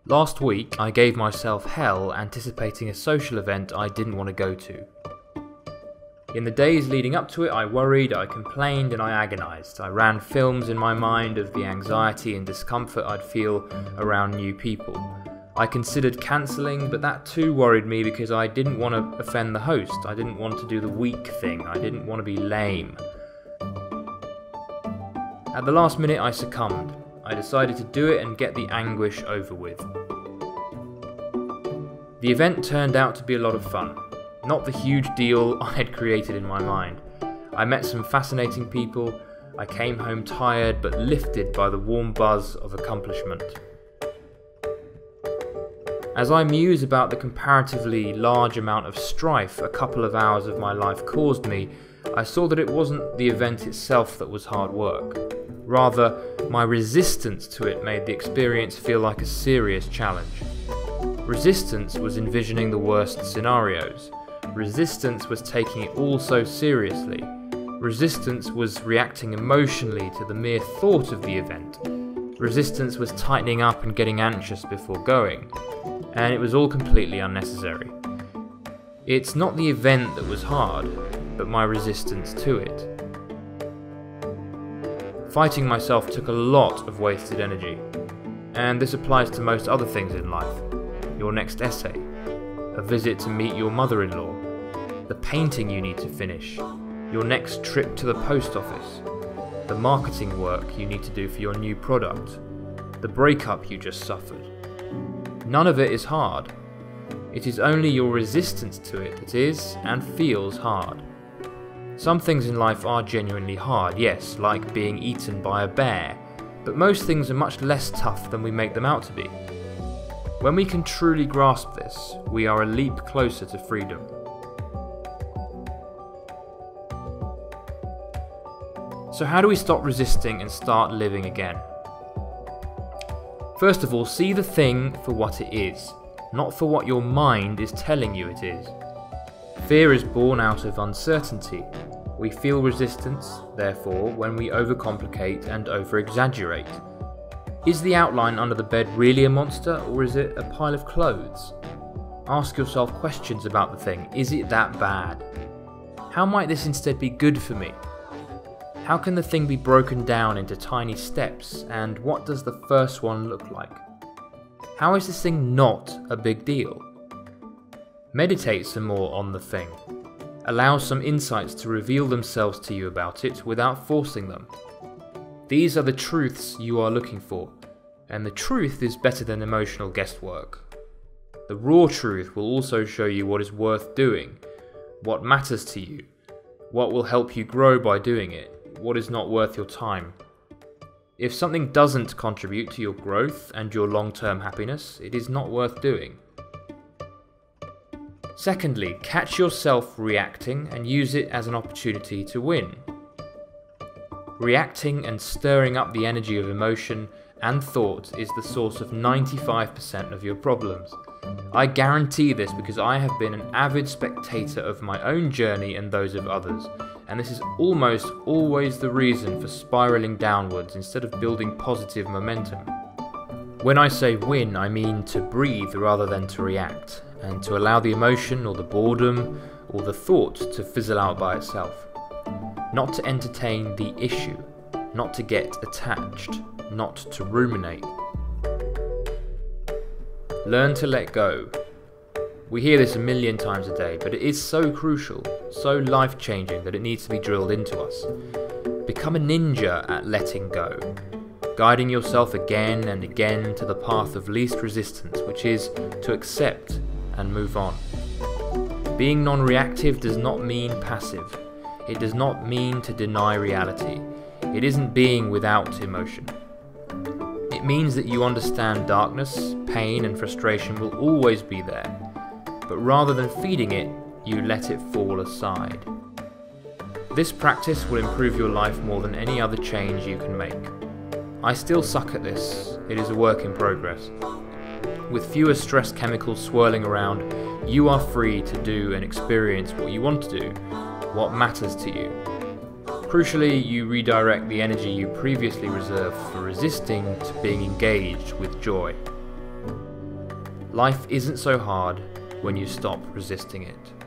Last week, I gave myself hell anticipating a social event I didn't want to go to. In the days leading up to it, I worried, I complained, and I agonised. I ran films in my mind of the anxiety and discomfort I'd feel around new people. I considered cancelling, but that too worried me because I didn't want to offend the host. I didn't want to do the weak thing. I didn't want to be lame. At the last minute, I succumbed. I decided to do it and get the anguish over with. The event turned out to be a lot of fun. Not the huge deal I had created in my mind. I met some fascinating people. I came home tired but lifted by the warm buzz of accomplishment. As I muse about the comparatively large amount of strife a couple of hours of my life caused me, I saw that it wasn't the event itself that was hard work. Rather, my resistance to it made the experience feel like a serious challenge. Resistance was envisioning the worst scenarios. Resistance was taking it all so seriously. Resistance was reacting emotionally to the mere thought of the event. Resistance was tightening up and getting anxious before going. And it was all completely unnecessary. It's not the event that was hard, but my resistance to it. Fighting myself took a lot of wasted energy, and this applies to most other things in life. Your next essay, a visit to meet your mother-in-law, the painting you need to finish, your next trip to the post office, the marketing work you need to do for your new product, the breakup you just suffered. None of it is hard. It is only your resistance to it that is and feels hard. Some things in life are genuinely hard, yes, like being eaten by a bear, but most things are much less tough than we make them out to be. When we can truly grasp this, we are a leap closer to freedom. So how do we stop resisting and start living again? First of all, see the thing for what it is, not for what your mind is telling you it is. Fear is born out of uncertainty. We feel resistance, therefore, when we overcomplicate and over-exaggerate. Is the outline under the bed really a monster, or is it a pile of clothes? Ask yourself questions about the thing. Is it that bad? How might this instead be good for me? How can the thing be broken down into tiny steps, and what does the first one look like? How is this thing not a big deal? Meditate some more on the thing. Allow some insights to reveal themselves to you about it without forcing them. These are the truths you are looking for, and the truth is better than emotional guesswork. The raw truth will also show you what is worth doing, what matters to you, what will help you grow by doing it, what is not worth your time. If something doesn't contribute to your growth and your long-term happiness, it is not worth doing. Secondly, catch yourself reacting and use it as an opportunity to win. Reacting and stirring up the energy of emotion and thought is the source of 95% of your problems. I guarantee this because I have been an avid spectator of my own journey and those of others, and this is almost always the reason for spiraling downwards instead of building positive momentum. When I say win, I mean to breathe rather than to react, and to allow the emotion or the boredom or the thought to fizzle out by itself. Not to entertain the issue, not to get attached, not to ruminate. Learn to let go. We hear this a million times a day, but it is so crucial, so life-changing that it needs to be drilled into us. Become a ninja at letting go, guiding yourself again and again to the path of least resistance, which is to accept and move on. Being non-reactive does not mean passive. It does not mean to deny reality. It isn't being without emotion. It means that you understand darkness, pain and frustration will always be there, but rather than feeding it, you let it fall aside. This practice will improve your life more than any other change you can make. I still suck at this. It is a work in progress. With fewer stress chemicals swirling around, you are free to do and experience what you want to do, what matters to you. Crucially, you redirect the energy you previously reserved for resisting to being engaged with joy. Life isn't so hard when you stop resisting it.